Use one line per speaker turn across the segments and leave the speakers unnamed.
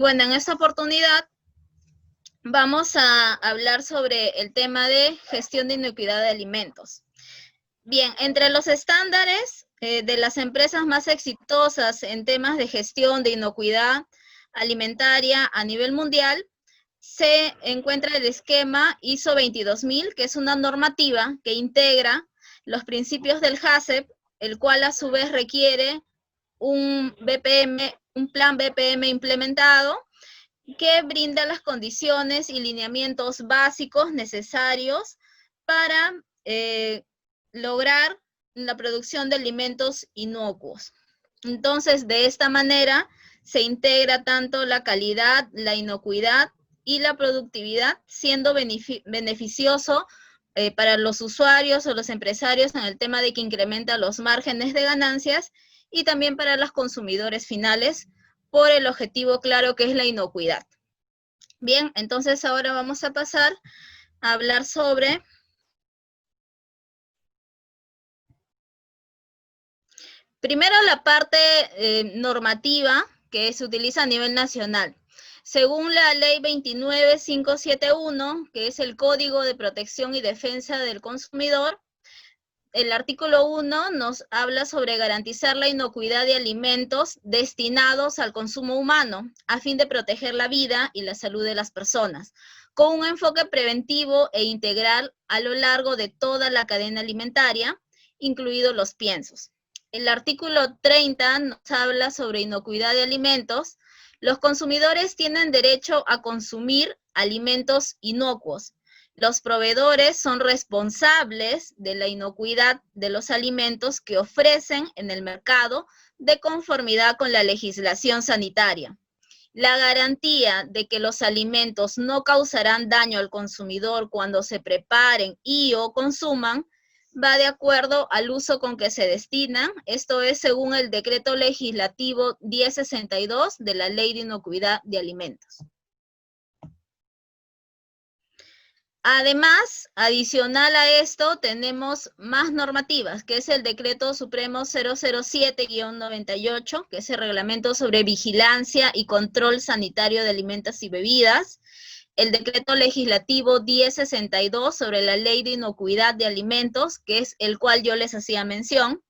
Bueno, en esta oportunidad vamos a hablar sobre el tema de gestión de inocuidad de alimentos. Bien, entre los estándares de las empresas más exitosas en temas de gestión de inocuidad alimentaria a nivel mundial, se encuentra el esquema ISO 22000, que es una normativa que integra los principios del HACCP, el cual a su vez requiere un plan BPM implementado que brinda las condiciones y lineamientos básicos necesarios para lograr la producción de alimentos inocuos. Entonces, de esta manera se integra tanto la calidad, la inocuidad y la productividad, siendo beneficioso para los usuarios o los empresarios en el tema de que incrementa los márgenes de ganancias y también para los consumidores finales por el objetivo claro que es la inocuidad. Bien, entonces ahora vamos a pasar a hablar sobre primero la parte normativa que se utiliza a nivel nacional. Según la ley 29571, que es el Código de Protección y Defensa del Consumidor, el artículo 1 nos habla sobre garantizar la inocuidad de alimentos destinados al consumo humano, a fin de proteger la vida y la salud de las personas, con un enfoque preventivo e integral a lo largo de toda la cadena alimentaria, incluidos los piensos. El artículo 30 nos habla sobre inocuidad de alimentos. Los consumidores tienen derecho a consumir alimentos inocuos. Los proveedores son responsables de la inocuidad de los alimentos que ofrecen en el mercado de conformidad con la legislación sanitaria. La garantía de que los alimentos no causarán daño al consumidor cuando se preparen y o consuman va de acuerdo al uso con que se destinan. Esto es según el Decreto Legislativo 1062 de la Ley de Inocuidad de Alimentos. Además, adicional a esto, tenemos más normativas, que es el Decreto Supremo 007-98, que es el Reglamento sobre Vigilancia y Control Sanitario de Alimentos y Bebidas, el Decreto Legislativo 1062 sobre la Ley de Inocuidad de Alimentos, que es el cual yo les hacía mención,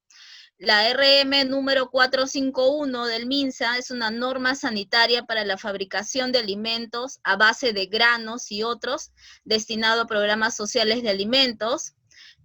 la RM número 451 del MINSA es una norma sanitaria para la fabricación de alimentos a base de granos y otros, destinado a programas sociales de alimentos.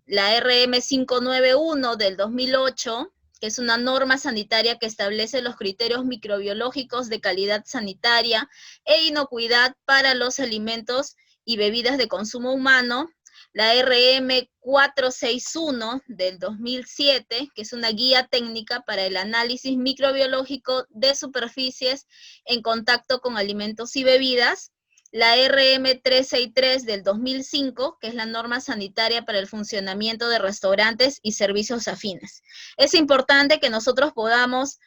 La RM 591 del 2008, que es una norma sanitaria que establece los criterios microbiológicos de calidad sanitaria e inocuidad para los alimentos y bebidas de consumo humano. La RM 461 del 2007, que es una guía técnica para el análisis microbiológico de superficies en contacto con alimentos y bebidas. La RM 363 del 2005, que es la norma sanitaria para el funcionamiento de restaurantes y servicios afines. Es importante que nosotros podamos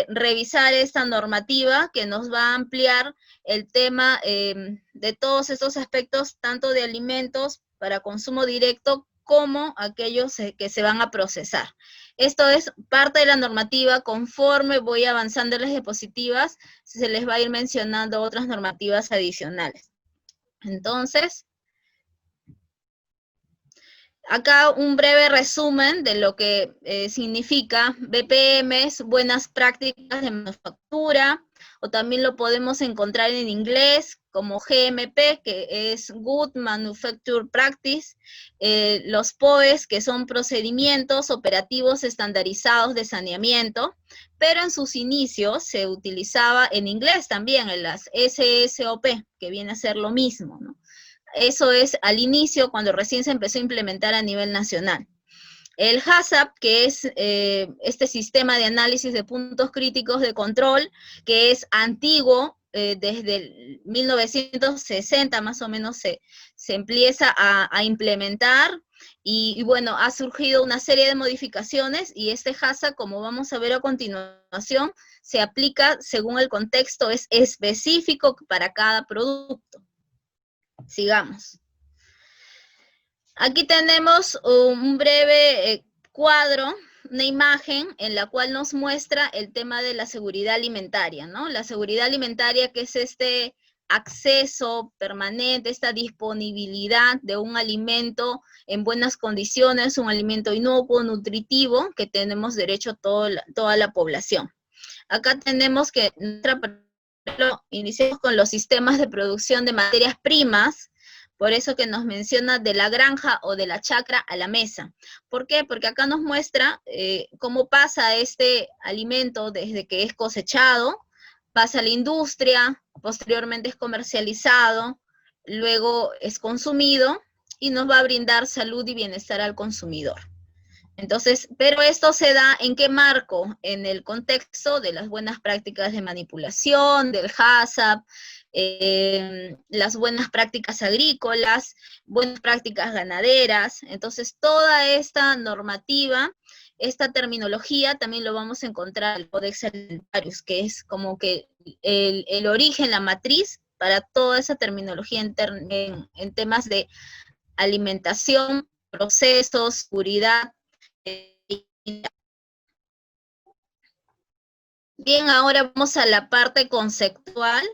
revisar esta normativa que nos va a ampliar el tema de todos estos aspectos, tanto de alimentos para consumo directo como aquellos que se van a procesar. Esto es parte de la normativa. Conforme voy avanzando en las diapositivas, se les va a ir mencionando otras normativas adicionales. Entonces, acá un breve resumen de lo que significa BPMs, buenas prácticas de manufactura, o también lo podemos encontrar en inglés como GMP, que es Good Manufacture Practice, los POEs, que son procedimientos operativos estandarizados de saneamiento, pero en sus inicios se utilizaba en inglés también, en las SSOP, que viene a ser lo mismo, ¿no? Eso es al inicio, cuando recién se empezó a implementar a nivel nacional. El HACCP, que es este sistema de análisis de puntos críticos de control, que es antiguo, desde el 1960 más o menos se empieza a implementar, y bueno, ha surgido una serie de modificaciones, y este HACCP, como vamos a ver a continuación, se aplica según el contexto, es específico para cada producto. Sigamos. Aquí tenemos un breve cuadro una imagen en la cual nos muestra el tema de la seguridad alimentaria, ¿no? La seguridad alimentaria, que es este acceso permanente, esta disponibilidad de un alimento en buenas condiciones, un alimento inocuo, nutritivo, que tenemos derecho toda la población. Acá tenemos que, iniciamos con los sistemas de producción de materias primas, por eso que nos menciona de la granja o de la chacra a la mesa. ¿Por qué? Porque acá nos muestra cómo pasa este alimento desde que es cosechado, pasa a la industria, posteriormente es comercializado, luego es consumido y nos va a brindar salud y bienestar al consumidor. Entonces, pero esto se da ¿en qué marco? En el contexto de las buenas prácticas de manipulación, del HACCP, las buenas prácticas agrícolas, buenas prácticas ganaderas. Entonces, toda esta normativa, esta terminología también lo vamos a encontrar en el Codex Alimentarius, que es como que el origen, la matriz para toda esa terminología en temas de alimentación, procesos, seguridad. Bien, ahora vamos a la parte conceptual.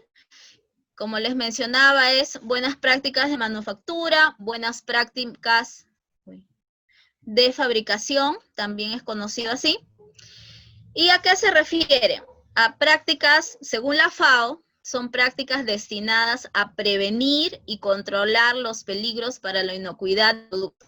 Como les mencionaba, es buenas prácticas de manufactura, buenas prácticas de fabricación, también es conocido así. ¿Y a qué se refiere? A prácticas, según la FAO, son prácticas destinadas a prevenir y controlar los peligros para la inocuidad del producto,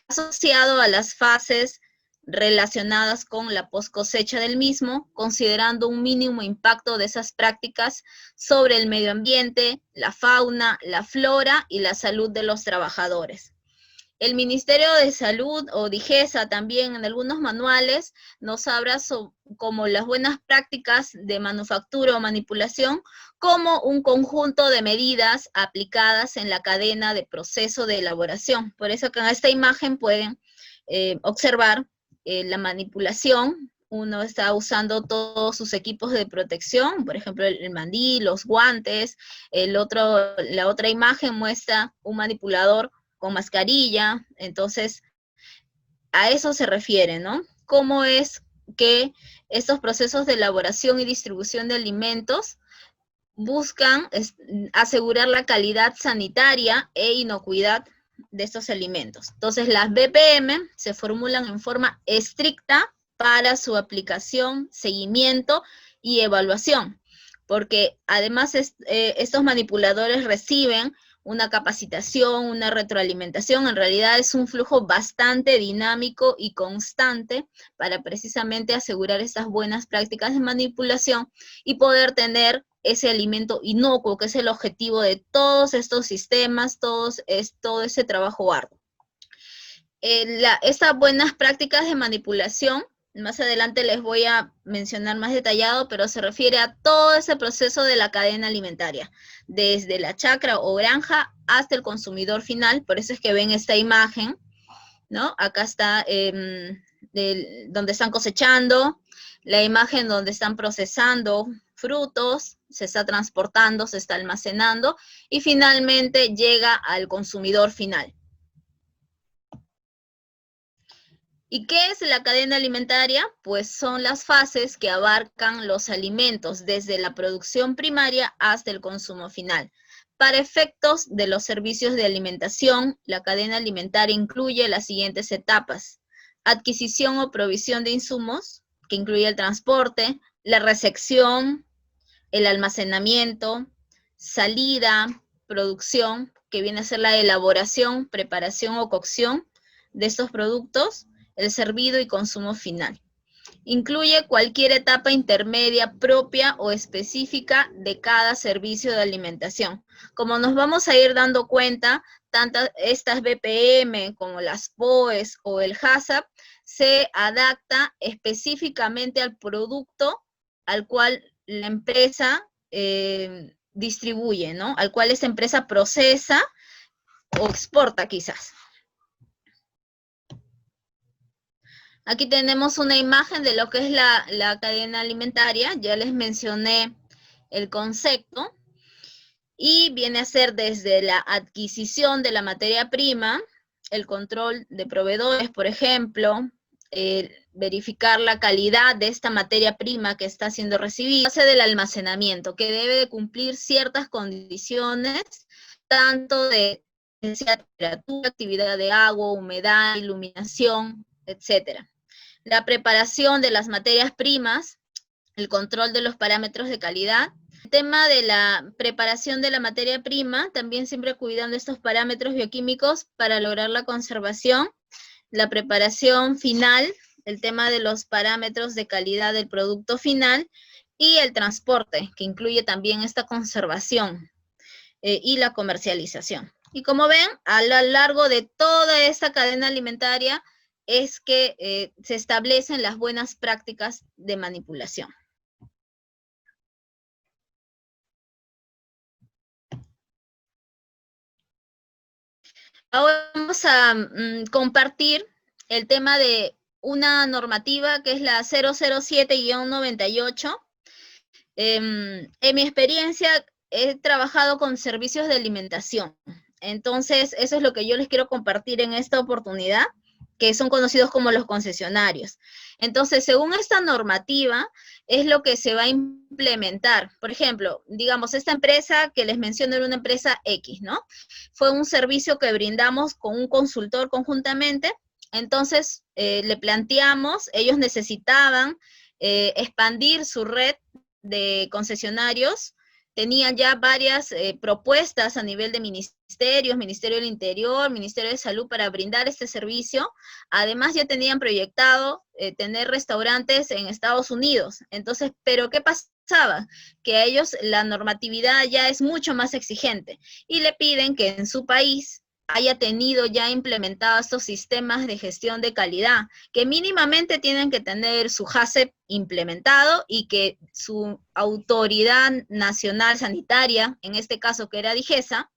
asociado a las fases relacionadas con la post cosecha del mismo, considerando un mínimo impacto de esas prácticas sobre el medio ambiente, la fauna, la flora y la salud de los trabajadores. El Ministerio de Salud o DIGESA también en algunos manuales nos habla como las buenas prácticas de manufactura o manipulación como un conjunto de medidas aplicadas en la cadena de proceso de elaboración. Por eso que en esta imagen pueden observar la manipulación. Uno está usando todos sus equipos de protección, por ejemplo, el mandil, los guantes. La otra imagen muestra un manipulador con mascarilla. Entonces, a eso se refiere, ¿no? ¿Cómo es que estos procesos de elaboración y distribución de alimentos buscan asegurar la calidad sanitaria e inocuidad de estos alimentos? Entonces, las BPM se formulan en forma estricta para su aplicación, seguimiento y evaluación, porque además estos manipuladores reciben una capacitación, una retroalimentación. En realidad es un flujo bastante dinámico y constante para precisamente asegurar estas buenas prácticas de manipulación y poder tener ese alimento inocuo, que es el objetivo de todos estos sistemas, todo ese trabajo arduo. Estas buenas prácticas de manipulación, más adelante les voy a mencionar más detallado, pero se refiere a todo ese proceso de la cadena alimentaria, desde la chacra o granja hasta el consumidor final. Por eso es que ven esta imagen, ¿no? Acá está donde están cosechando, la imagen donde están procesando frutos, se está transportando, se está almacenando, y finalmente llega al consumidor final. ¿Y qué es la cadena alimentaria? Pues son las fases que abarcan los alimentos desde la producción primaria hasta el consumo final. Para efectos de los servicios de alimentación, la cadena alimentaria incluye las siguientes etapas: adquisición o provisión de insumos, que incluye el transporte, la recepción, el almacenamiento, salida, producción, que viene a ser la elaboración, preparación o cocción de estos productos, el servido y consumo final. Incluye cualquier etapa intermedia propia o específica de cada servicio de alimentación. Como nos vamos a ir dando cuenta, tanto estas BPM como las POEs o el HACCP se adapta específicamente al producto al cual la empresa distribuye, ¿no? Al cual esa empresa procesa o exporta quizás. Aquí tenemos una imagen de lo que es la cadena alimentaria. Ya les mencioné el concepto. Y viene a ser desde la adquisición de la materia prima, el control de proveedores, por ejemplo, verificar la calidad de esta materia prima que está siendo recibida, base del almacenamiento, que debe de cumplir ciertas condiciones, tanto de temperatura, actividad de agua, humedad, iluminación, etcétera. La preparación de las materias primas, el control de los parámetros de calidad. El tema de la preparación de la materia prima, también siempre cuidando estos parámetros bioquímicos para lograr la conservación. La preparación final, el tema de los parámetros de calidad del producto final, y el transporte, que incluye también esta conservación y la comercialización. Y como ven, a lo largo de toda esta cadena alimentaria es que se establecen las buenas prácticas de manipulación. Ahora vamos a compartir el tema de una normativa que es la 007-98. En mi experiencia he trabajado con servicios de alimentación. Entonces, eso es lo que yo les quiero compartir en esta oportunidad, que son conocidos como los concesionarios. Entonces, según esta normativa, es lo que se va a implementar. Por ejemplo, digamos, esta empresa que les menciono era una empresa X, ¿no? Fue un servicio que brindamos con un consultor conjuntamente. Entonces, le planteamos, ellos necesitaban expandir su red de concesionarios, tenían ya varias propuestas a nivel de ministerios, Ministerio del Interior, Ministerio de Salud para brindar este servicio. Además ya tenían proyectado tener restaurantes en Estados Unidos. Entonces, ¿pero qué pasaba? Que a ellos la normatividad ya es mucho más exigente y le piden que en su país haya tenido ya implementados estos sistemas de gestión de calidad, que mínimamente tienen que tener su HACCP implementado y que su autoridad nacional sanitaria, en este caso que era DIGESA,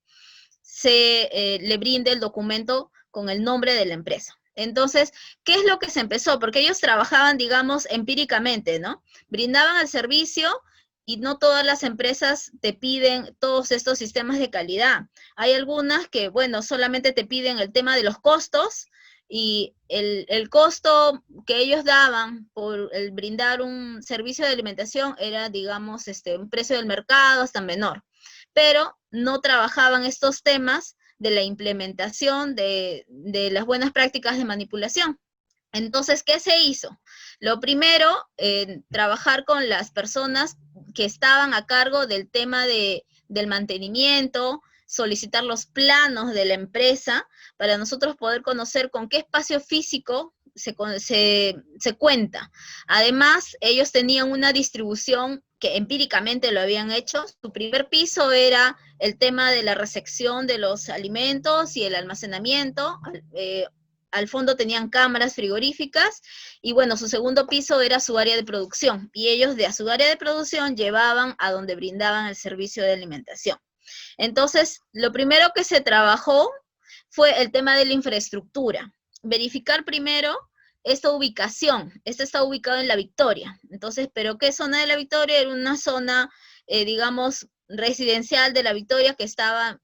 le brinde el documento con el nombre de la empresa. Entonces, ¿qué es lo que se empezó? Porque ellos trabajaban, digamos, empíricamente, ¿no? Brindaban el servicio y no todas las empresas te piden todos estos sistemas de calidad. Hay algunas que, bueno, solamente te piden el tema de los costos y el costo que ellos daban por el brindar un servicio de alimentación era, digamos, un precio del mercado hasta menor. Pero no trabajaban estos temas de la implementación de las buenas prácticas de manipulación. Entonces, ¿qué se hizo? Lo primero, trabajar con las personas que estaban a cargo del tema del mantenimiento, solicitar los planos de la empresa para nosotros poder conocer con qué espacio físico se cuenta. Además, ellos tenían una distribución que empíricamente lo habían hecho. Su primer piso era el tema de la recepción de los alimentos y el almacenamiento. Al fondo tenían cámaras frigoríficas y bueno, su segundo piso era su área de producción y ellos de su área de producción llevaban a donde brindaban el servicio de alimentación. Entonces, lo primero que se trabajó fue el tema de la infraestructura. Verificar primero esta ubicación. Este está ubicado en La Victoria. Entonces, ¿pero qué zona de La Victoria? Era una zona, digamos, residencial de La Victoria que estaba,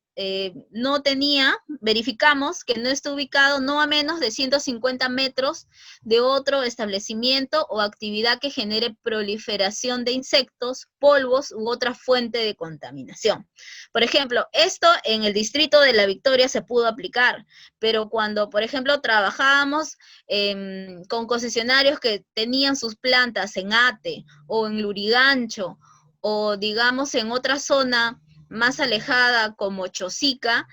no tenía, verificamos que no está ubicado no a menos de 150 metros de otro establecimiento o actividad que genere proliferación de insectos, polvos u otra fuente de contaminación. Por ejemplo, esto en el distrito de La Victoria se pudo aplicar, pero cuando, por ejemplo, trabajábamos con concesionarios que tenían sus plantas en Ate o en Lurigancho o digamos en otra zona más alejada como Chosica,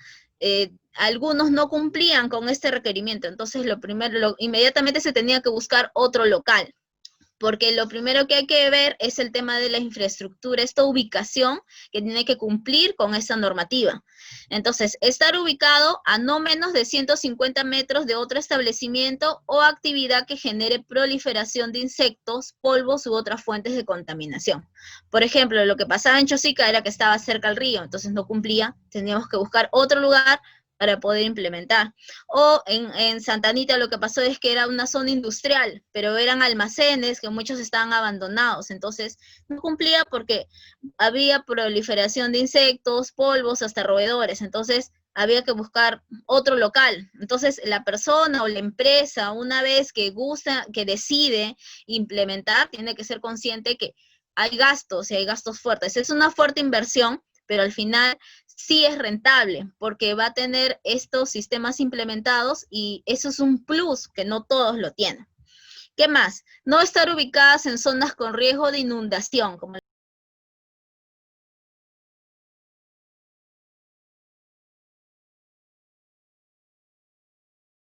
algunos no cumplían con este requerimiento. Entonces, inmediatamente se tenía que buscar otro local, porque lo primero que hay que ver es el tema de la infraestructura, esta ubicación que tiene que cumplir con esa normativa. Entonces, estar ubicado a no menos de 150 metros de otro establecimiento o actividad que genere proliferación de insectos, polvos u otras fuentes de contaminación. Por ejemplo, lo que pasaba en Chosica era que estaba cerca al río, entonces no cumplía, teníamos que buscar otro lugar para poder implementar. O en Santa Anita lo que pasó es que era una zona industrial, pero eran almacenes que muchos estaban abandonados, entonces no cumplía porque había proliferación de insectos, polvos, hasta roedores, entonces había que buscar otro local. Entonces, la persona o la empresa, una vez que gusta, que decide implementar, tiene que ser consciente que hay gastos y hay gastos fuertes. Es una fuerte inversión, pero al final sí es rentable, porque va a tener estos sistemas implementados y eso es un plus que no todos lo tienen. ¿Qué más? No estar ubicadas en zonas con riesgo de inundación, como